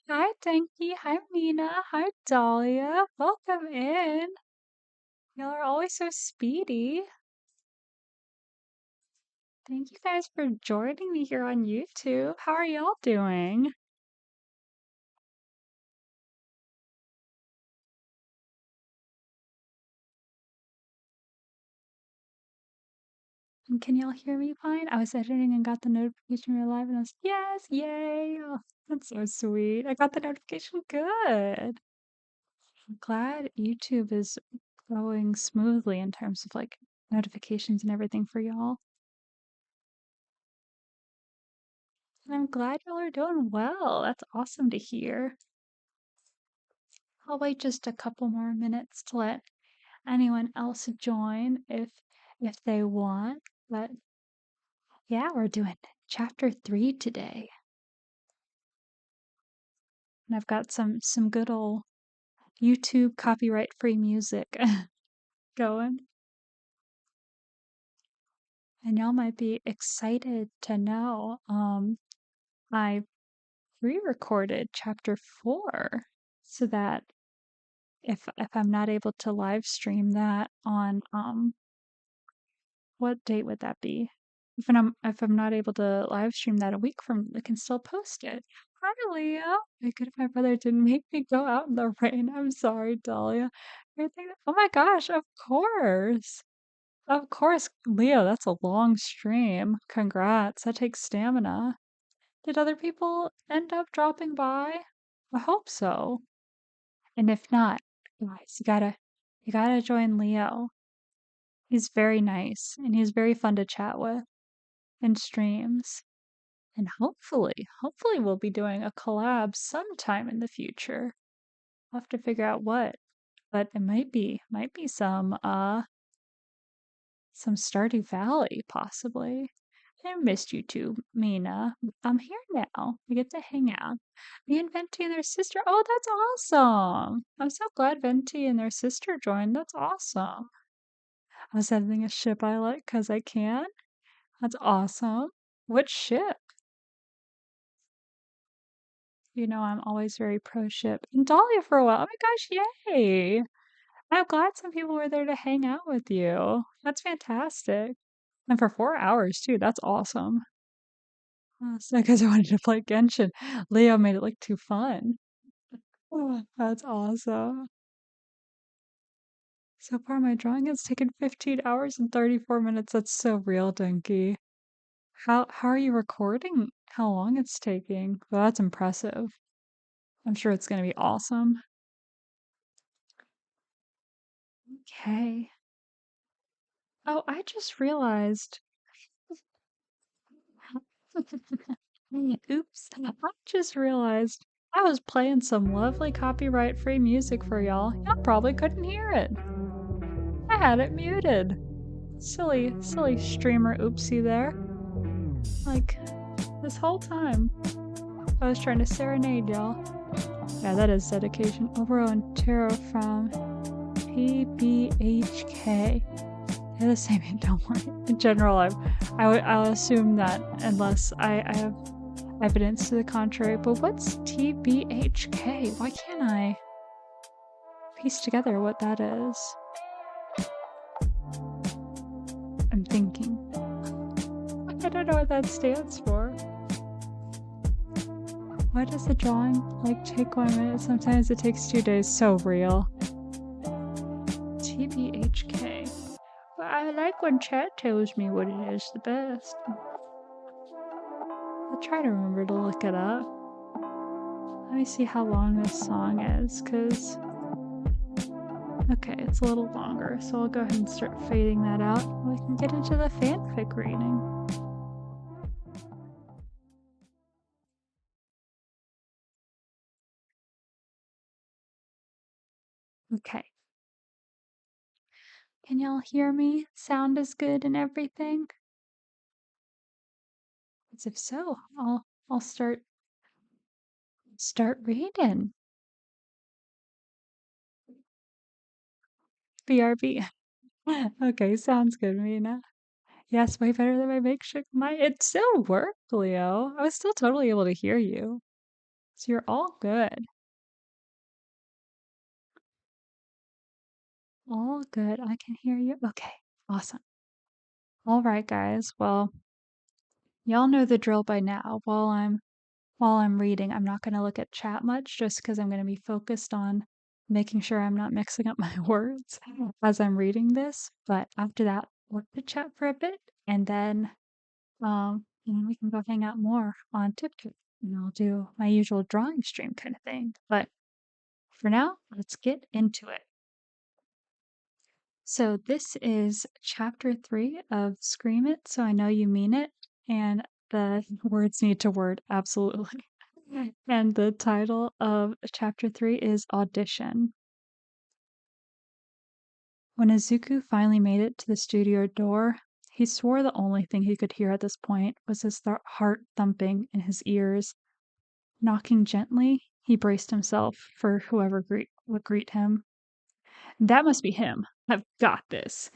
Hi, Denki. Hi, Mina. Hi, Dahlia. Welcome in. Y'all are always so speedy. Thank you guys for joining me here on YouTube. How are y'all doing? And can y'all hear me fine? I was editing and got the notification we were live, and I was, yes, yay. Oh, that's so sweet. I got the notification. Good. I'm glad YouTube is going smoothly in terms of like notifications and everything for y'all. And I'm glad y'all are doing well. That's awesome to hear. I'll wait just a couple more minutes to let anyone else join if they want. But yeah, we're doing chapter 3 today. And I've got some good old YouTube copyright free music going. And y'all might be excited to know I pre-recorded chapter 4 so that if I'm not able to live stream that on what date would that be? If I'm not able to live stream that a week from, I can still post it. Hi, Leah. My good, my brother didn't make me go out in the rain. I'm sorry, Dahlia. Oh my gosh, of course. Of course, Leo, that's a long stream. Congrats. That takes stamina. Did other people end up dropping by? I hope so. And if not, guys, you gotta join Leo. He's very nice and he's very fun to chat with in streams. And hopefully we'll be doing a collab sometime in the future. I'll have to figure out what, but it might be some Stardew Valley possibly. I missed you too, Mina. I'm here now. We get to hang out. Me and Venti and their sister. Oh, that's awesome. I'm so glad Venti and their sister joined. That's awesome. I was editing a ship I like because I can. That's awesome. What ship? You know, I'm always very pro ship. And Dahlia for a while. Oh my gosh, yay! I'm glad some people were there to hang out with you. That's fantastic. And for 4 hours too. That's awesome. So because I wanted to play Genshin, Leo made it look too fun. Oh, that's awesome. So far, my drawing has taken 15 hours and 34 minutes. That's so real, Dinky. How are you recording? How long it's taking? Well, that's impressive. I'm sure it's gonna be awesome. Okay. Oh, I just realized. Oops. I just realized I was playing some lovely copyright free music for y'all. Y'all probably couldn't hear it. I had it muted. Silly streamer oopsie there. Like, this whole time, I was trying to serenade y'all. Yeah, that is dedication. Obero and Tarot from PBHK. They're the same, don't worry. In general, I'll assume that unless I have evidence to the contrary. But what's TBHK? Why can't I piece together what that is? I'm thinking. I don't know what that stands for. Why does the drawing like take 1 minute? Sometimes it takes 2 days. So real. TBHK. Well, I like when chat tells me what it is the best. I'll try to remember to look it up. Let me see how long this song is, because. Okay, it's a little longer, so I'll go ahead and start fading that out. We can get into the fanfic reading. Okay. Can y'all hear me? Sound is good and everything? As if so, I'll start reading. BRB. Okay, sounds good, Mina. Yes, way better than my makeshift mic. It still worked, Leo. I was still totally able to hear you. So you're all good. All good. I can hear you. Okay. Awesome. All right, guys. Well, y'all know the drill by now. While I'm reading, I'm not going to look at chat much just because I'm going to be focused on making sure I'm not mixing up my words as I'm reading this. But after that, we'll chat for a bit and then we can go hang out more on TikTok and I'll do my usual drawing stream kind of thing. But for now, let's get into it. So this is chapter 3 of Scream It, so I know you mean it, and the words need to word absolutely. And the title of chapter 3 is Audition. When Izuku finally made it to the studio door, he swore the only thing he could hear at this point was his heart thumping in his ears. Knocking gently, he braced himself for whoever would greet him. That must be him. I've got this.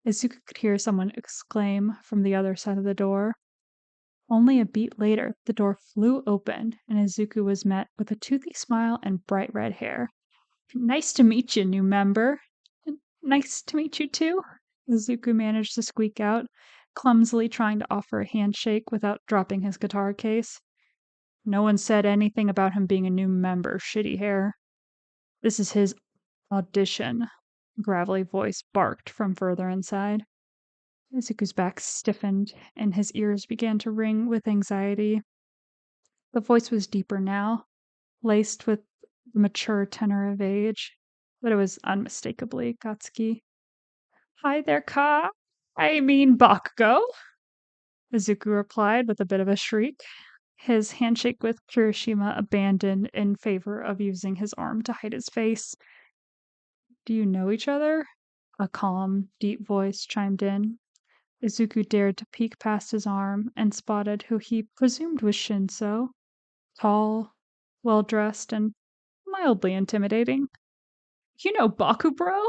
Izuku could hear someone exclaim from the other side of the door. Only a beat later, the door flew open, and Izuku was met with a toothy smile and bright red hair. Nice to meet you, new member. Nice to meet you too, Izuku managed to squeak out, clumsily trying to offer a handshake without dropping his guitar case. No one said anything about him being a new member, shitty hair. This is his audition, gravelly voice barked from further inside. Izuku's back stiffened, and his ears began to ring with anxiety. The voice was deeper now, laced with the mature tenor of age, but it was unmistakably Katsuki. Hi there, I mean Bakugo, Izuku replied with a bit of a shriek, his handshake with Kirishima abandoned in favor of using his arm to hide his face. Do you know each other? A calm, deep voice chimed in. Izuku dared to peek past his arm and spotted who he presumed was Shinso, tall, well-dressed, and mildly intimidating. You know Baku, bro?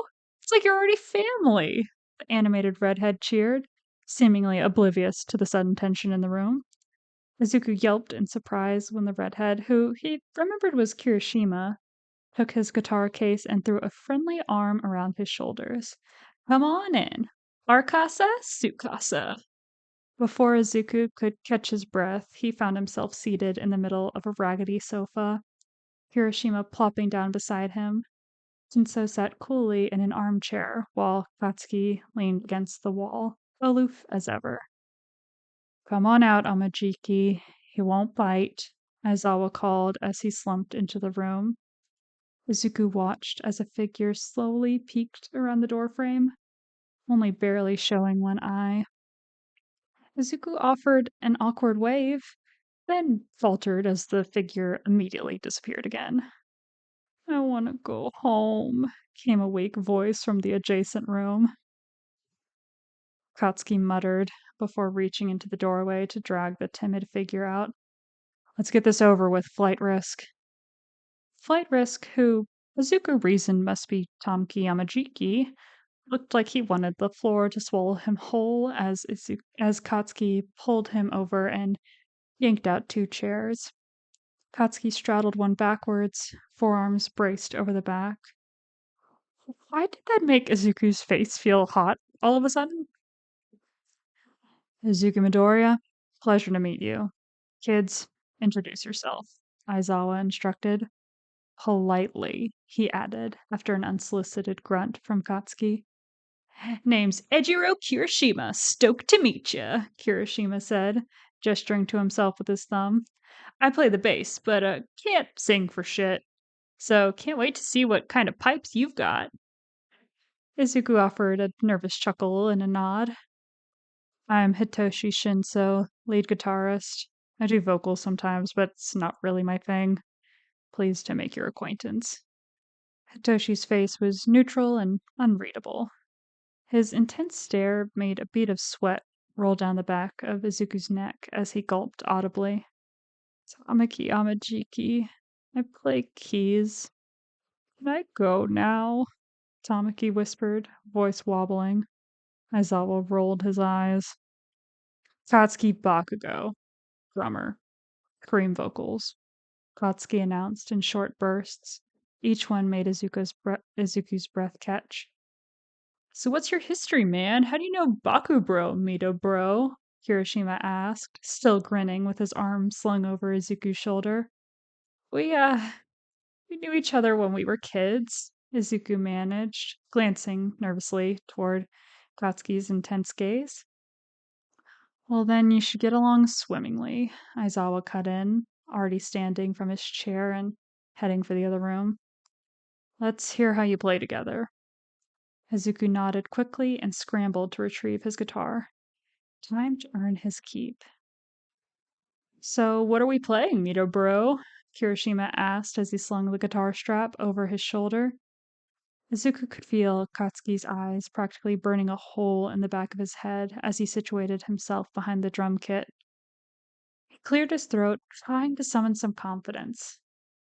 It's like you're already family, the animated redhead cheered, seemingly oblivious to the sudden tension in the room. Izuku yelped in surprise when the redhead, who he remembered was Kirishima, took his guitar case and threw a friendly arm around his shoulders. Come on in. Our casa, Sukasa. Before Izuku could catch his breath, he found himself seated in the middle of a raggedy sofa, Hiroshima plopping down beside him. Shinso sat coolly in an armchair, while Katsuki leaned against the wall, aloof as ever. Come on out, Amajiki. He won't bite, Aizawa called as he slumped into the room. Izuku watched as a figure slowly peeked around the doorframe, only barely showing one eye. Izuku offered an awkward wave, then faltered as the figure immediately disappeared again. I want to go home, came a weak voice from the adjacent room. Katsuki muttered before reaching into the doorway to drag the timid figure out. Let's get this over with, Flight Risk. Flight Risk, who Izuku reasoned must be Tamaki Yamajiki, looked like he wanted the floor to swallow him whole as Katsuki pulled him over and yanked out 2 chairs. Katsuki straddled one backwards, forearms braced over the back. Why did that make Izuku's face feel hot all of a sudden? Izuku Midoriya, pleasure to meet you. Kids, introduce yourself, Aizawa instructed. Politely, he added, after an unsolicited grunt from Katsuki. Name's Ejiro Kirishima. Stoked to meet ya, Kirishima said, gesturing to himself with his thumb. I play the bass, but can't sing for shit. So can't wait to see what kind of pipes you've got. Izuku offered a nervous chuckle and a nod. I'm Hitoshi Shinso, lead guitarist. I do vocals sometimes, but it's not really my thing. Pleased to make your acquaintance. Hitoshi's face was neutral and unreadable. His intense stare made a bead of sweat roll down the back of Izuku's neck as he gulped audibly. Tamaki Amajiki, I play keys. Can I go now? Tamaki whispered, voice wobbling. Aizawa rolled his eyes. Katsuki Bakugo, drummer, cream vocals. Katsuki announced in short bursts. Each one made Izuku's breath catch. So what's your history, man? How do you know Bakubro, Mito bro? Kirishima asked, still grinning with his arm slung over Izuku's shoulder. We knew each other when we were kids, Izuku managed, glancing nervously toward Katsuki's intense gaze. Well, then you should get along swimmingly, Aizawa cut in, already standing from his chair and heading for the other room. Let's hear how you play together. Izuku nodded quickly and scrambled to retrieve his guitar. Time to earn his keep. So, what are we playing, Mito bro? Kirishima asked as he slung the guitar strap over his shoulder. Izuku could feel Katsuki's eyes practically burning a hole in the back of his head as he situated himself behind the drum kit. He cleared his throat, trying to summon some confidence.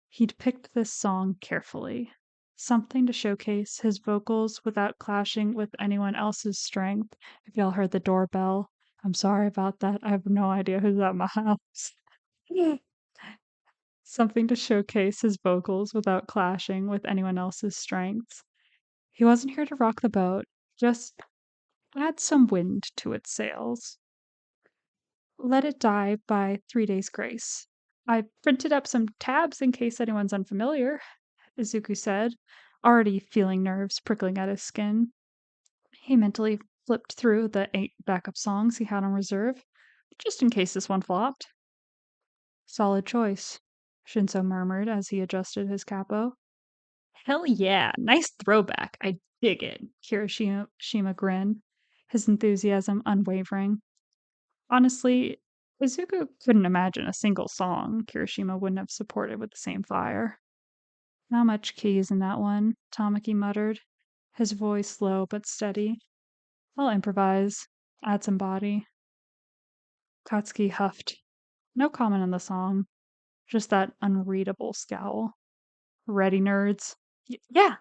He'd picked this song carefully, something to showcase his vocals without clashing with anyone else's strength. If y'all heard the doorbell, I'm sorry about that. I have no idea who's at my house. Something to showcase his vocals without clashing with anyone else's strengths. He wasn't here to rock the boat, just add some wind to its sails. Let it die by 3 days' grace. I printed up some tabs in case anyone's unfamiliar, Izuku said, already feeling nerves prickling at his skin. He mentally flipped through the 8 backup songs he had on reserve, just in case this one flopped. Solid choice, Shinso murmured as he adjusted his capo. Hell yeah, nice throwback. I dig it, Kirishima grinned, his enthusiasm unwavering. Honestly, Izuku couldn't imagine a single song Kirishima wouldn't have supported with the same fire. Not much keys in that one, Tamaki muttered, his voice low but steady. I'll improvise, add some body. Katsuki huffed. No comment on the song, just that unreadable scowl. Ready, nerds? Yeah!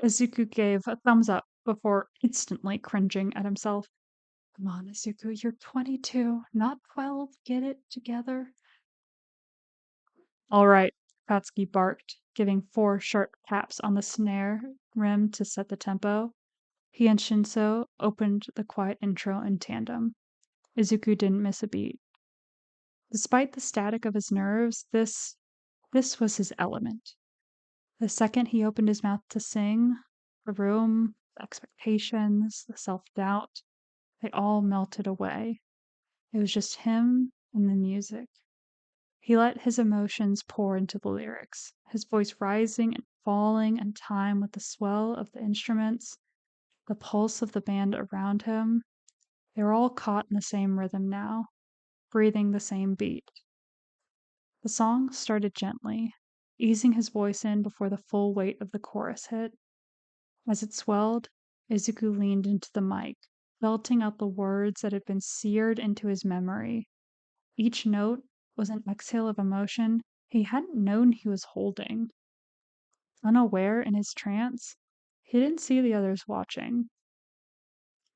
Izuku gave a thumbs up before instantly cringing at himself. Come on, Izuku, you're 22, not 12. Get it together. All right, Katsuki barked, giving 4 sharp taps on the snare rim to set the tempo. He and Shinso opened the quiet intro in tandem. Izuku didn't miss a beat. Despite the static of his nerves, this was his element. The second he opened his mouth to sing, the room, the expectations, the self-doubt, they all melted away. It was just him and the music. He let his emotions pour into the lyrics, his voice rising and falling in time with the swell of the instruments, the pulse of the band around him. They were all caught in the same rhythm now, breathing the same beat. The song started gently, easing his voice in before the full weight of the chorus hit. As it swelled, Izuku leaned into the mic, belting out the words that had been seared into his memory. Each note was an exhale of emotion he hadn't known he was holding. Unaware in his trance, he didn't see the others watching.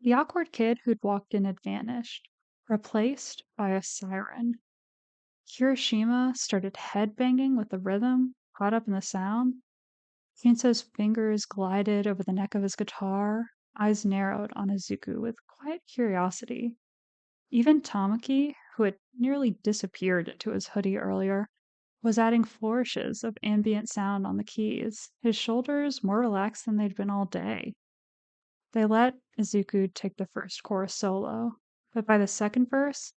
The awkward kid who'd walked in had vanished, replaced by a siren. Kirishima started headbanging with the rhythm, caught up in the sound. Kinso's fingers glided over the neck of his guitar, eyes narrowed on Izuku with quiet curiosity. Even Tamaki, who had nearly disappeared into his hoodie earlier, was adding flourishes of ambient sound on the keys, his shoulders more relaxed than they'd been all day. They let Izuku take the first chorus solo, but by the second verse,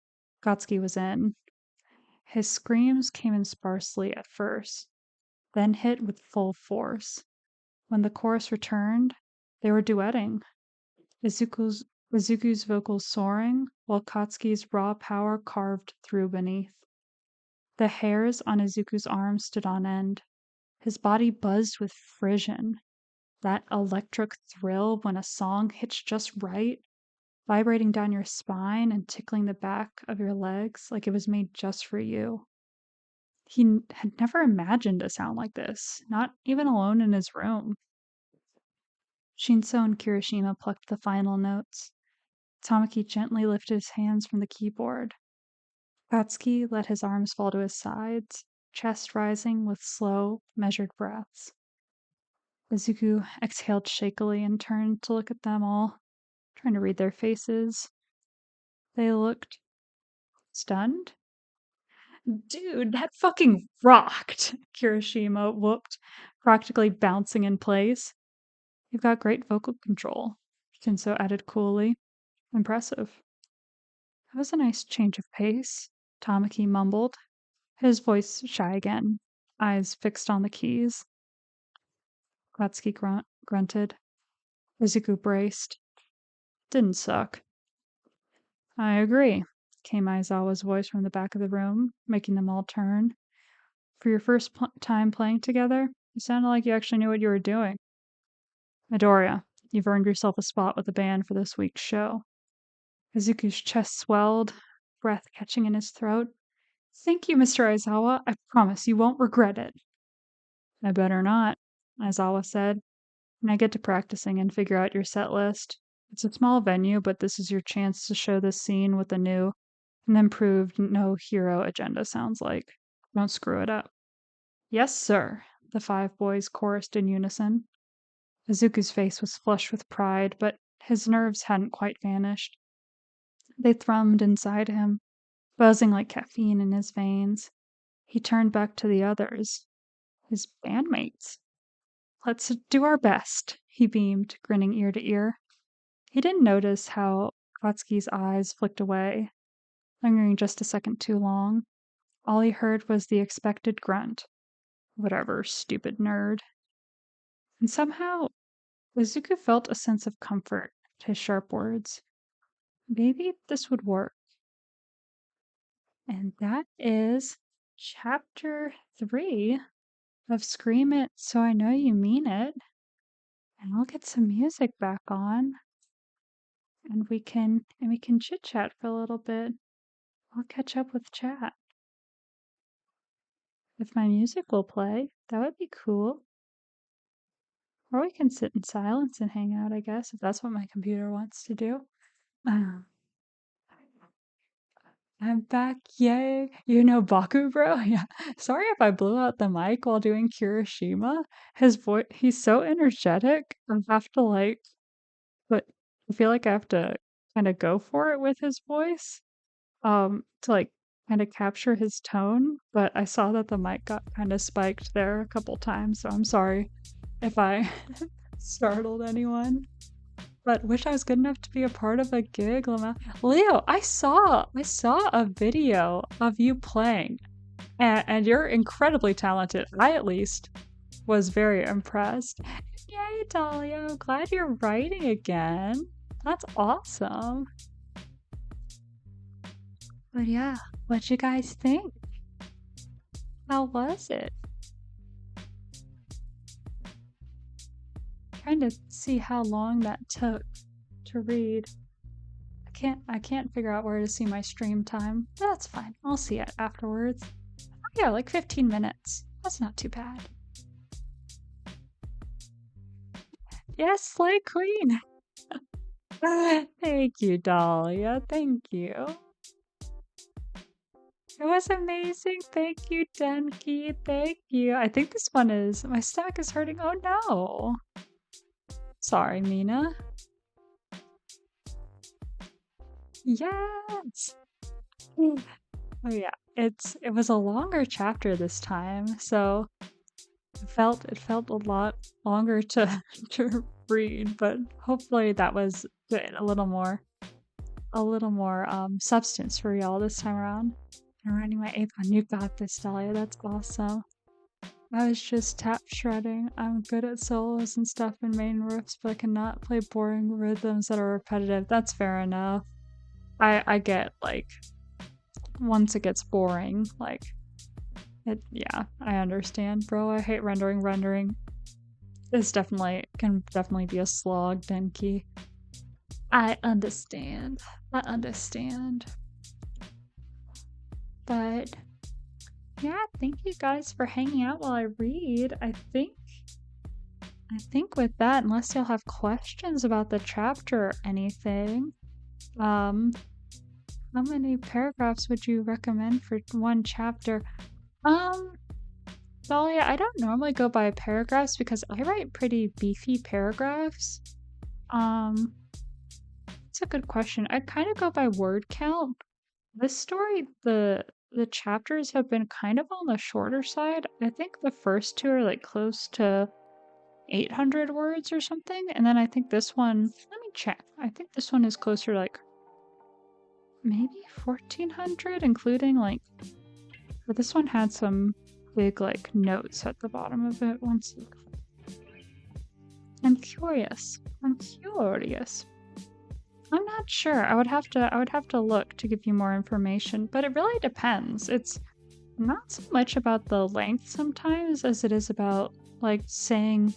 Katsuki was in. His screams came in sparsely at first, then hit with full force. When the chorus returned, they were duetting. Izuku's vocals soaring, while Katsuki's raw power carved through beneath. The hairs on Izuku's arms stood on end. His body buzzed with frisson, that electric thrill when a song hits just right, vibrating down your spine and tickling the back of your legs like it was made just for you. He had never imagined a sound like this, not even alone in his room. Shinso and Kirishima plucked the final notes. Tamaki gently lifted his hands from the keyboard. Katsuki let his arms fall to his sides, chest rising with slow, measured breaths. Izuku exhaled shakily and turned to look at them all, trying to read their faces. They looked stunned. Dude, that fucking rocked! Kirishima whooped, practically bouncing in place. You've got great vocal control, Shinso added coolly. Impressive. That was a nice change of pace, Tamaki mumbled, his voice shy again, eyes fixed on the keys. Katsuki grunted. Izuku braced. Didn't suck. I agree, came Aizawa's voice from the back of the room, making them all turn. For your first time playing together, you sounded like you actually knew what you were doing. Midoriya, you've earned yourself a spot with the band for this week's show. Izuku's chest swelled, breath catching in his throat. Thank you, Mr. Aizawa. I promise you won't regret it. I better not, Aizawa said. When I get to practicing and figure out your set list. It's a small venue, but this is your chance to show this scene with a new and improved no hero agenda sounds like. Don't screw it up. Yes, sir, the 5 boys chorused in unison. Izuku's face was flushed with pride, but his nerves hadn't quite vanished. They thrummed inside him, buzzing like caffeine in his veins. He turned back to the others, his bandmates. Let's do our best, he beamed, grinning ear to ear. He didn't notice how Katsuki's eyes flicked away, lingering just a second too long. All he heard was the expected grunt. Whatever, stupid nerd. And somehow, Izuku felt a sense of comfort at his sharp words. Maybe this would work. And that is chapter 3 of Scream It So I Know You Mean It. And I'll get some music back on. And we can chit chat for a little bit. I'll catch up with chat. If my music will play, that would be cool. Or we can sit in silence and hang out, I guess, if that's what my computer wants to do. I'm back, yay! You know Baku, bro? Yeah. Sorry if I blew out the mic while doing Kirishima. His voice, he's so energetic. I have to but I feel like I have to kind of go for it with his voice, to kind of capture his tone. But I saw that the mic got kind of spiked there a couple times, so I'm sorry if I startled anyone. But wish I was good enough to be a part of a gig, Leo, I saw a video of you playing, and you're incredibly talented. I, at least, was very impressed. Yay, Dahlia, I'm glad you're writing again. That's awesome. But yeah, what'd you guys think? How was it? Trying to see how long that took to read. I can't figure out where to see my stream time. That's fine. I'll see it afterwards. Oh, yeah, like 15 minutes. That's not too bad. Yes, Slay Queen. Thank you, Dahlia. Thank you. It was amazing. Thank you, Denki. Thank you. I think this one is... My stomach is hurting. Oh, no. Sorry, Mina. Yes! Oh yeah, it was a longer chapter this time, so it felt a lot longer to to read, but hopefully that was good. A little more substance for y'all this time around. I'm writing my 8th one. You got this, Dahlia. That's awesome. I was just tap shredding. I'm good at solos and stuff in main riffs, but I cannot play boring rhythms that are repetitive. That's fair enough. I get, once it gets boring, yeah, I understand, bro. I hate rendering. Rendering can definitely be a slog, Denki. I understand. But yeah, thank you guys for hanging out while I read. I think with that, unless y'all have questions about the chapter or anything, how many paragraphs would you recommend for one chapter? Dahlia, I don't normally go by paragraphs because I write pretty beefy paragraphs. Um, it's a good question. I kind of go by word count. This story, the chapters have been kind of on the shorter side. I think the first two are like close to 800 words or something, and then I think this one, let me check. I think this one is closer to like maybe 1400, including like, but this one had some big like notes at the bottom of it. One sec. I'm curious. I'm curious. I'm not sure. I would have to look to give you more information, but it really depends. It's not so much about the length sometimes as it is about like saying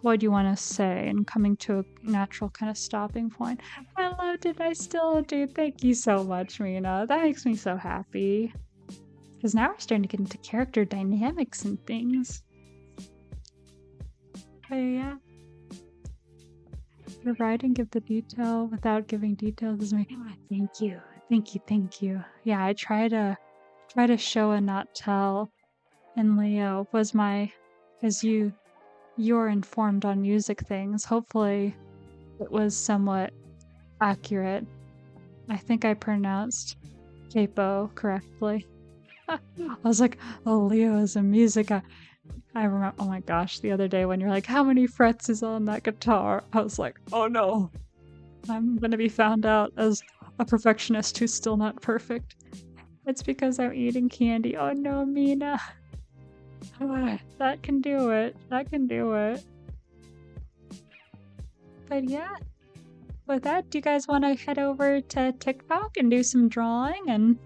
what you want to say and coming to a natural kind of stopping point. I loved it. I still do. Thank you so much, Mina. That makes me so happy. Because now we're starting to get into character dynamics and things. But yeah. The writing give the detail without giving details is me. Thank you. Thank you. Thank you. Yeah, I try to show and not tell. And Leo was my, as you're informed on music things. Hopefully it was somewhat accurate. I think I pronounced capo correctly. I was like, oh, Leo is a music. I remember, oh my gosh, the other day when you're like, how many frets is on that guitar? I was like, oh no, I'm gonna be found out as a perfectionist who's still not perfect. It's because I'm eating candy. Oh no, Mina. That can do it. That can do it. But yeah, with that, do you guys want to head over to TikTok and do some drawing and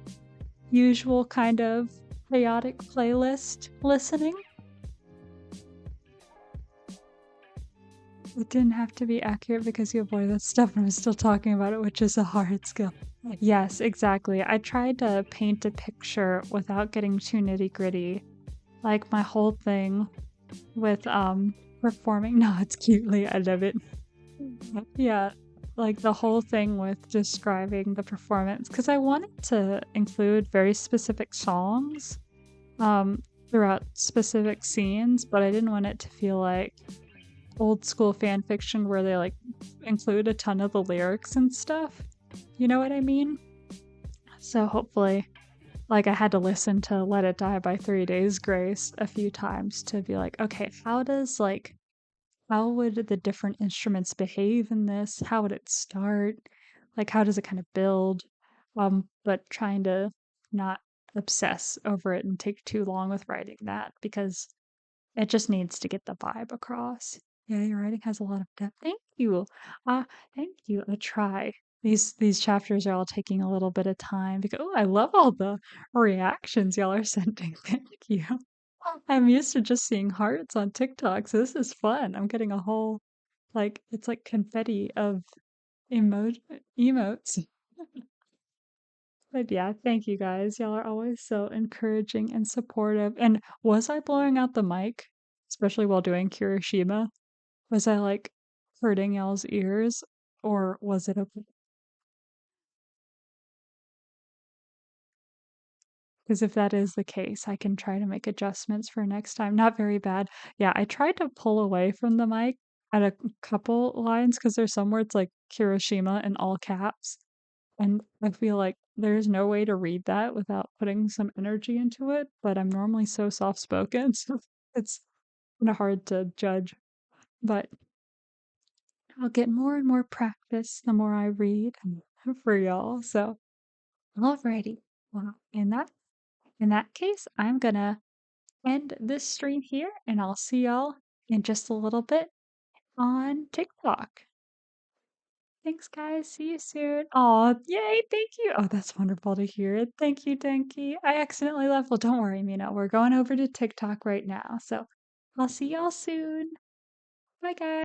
usual kind of chaotic playlist listening? It didn't have to be accurate because you avoid that stuff and I'm still talking about it, which is a hard skill. Yes, exactly. I tried to paint a picture without getting too nitty-gritty. Like my whole thing with performing. No, it's cutely. I love it. Yeah, like the whole thing with describing the performance because I wanted to include very specific songs throughout specific scenes, but I didn't want it to feel like old school fan fiction where they like include a ton of the lyrics and stuff. You know what I mean? So hopefully, like I had to listen to Let It Die by 3 Days Grace a few times to be like, okay, how would the different instruments behave in this? How would it start? Like how does it kind of build? But trying to not obsess over it and take too long with writing that because it just needs to get the vibe across. Yeah, your writing has a lot of depth. Thank you. Thank you. I try. These chapters are all taking a little bit of time because oh, I love all the reactions y'all are sending. Thank you. I'm used to just seeing hearts on TikTok, so this is fun. I'm getting a whole like it's like confetti of emotes. But yeah, thank you guys. Y'all are always so encouraging and supportive. And was I blowing out the mic, especially while doing Kirishima? Was I like hurting y'all's ears, or was it okay? Because if that is the case, I can try to make adjustments for next time. Not very bad. Yeah, I tried to pull away from the mic at a couple lines because there's some words like Kirishima in all caps. And I feel like there's no way to read that without putting some energy into it, but I'm normally so soft spoken, so it's kind of hard to judge. But I'll get more and more practice the more I read for y'all. So, alrighty. Well, in that case, I'm gonna end this stream here, and I'll see y'all in just a little bit on TikTok. Thanks, guys. See you soon. Oh, yay. Thank you. Oh, that's wonderful to hear. Thank you, Denki. I accidentally left. Well, don't worry, Mina. We're going over to TikTok right now. So I'll see y'all soon. Bye, guys.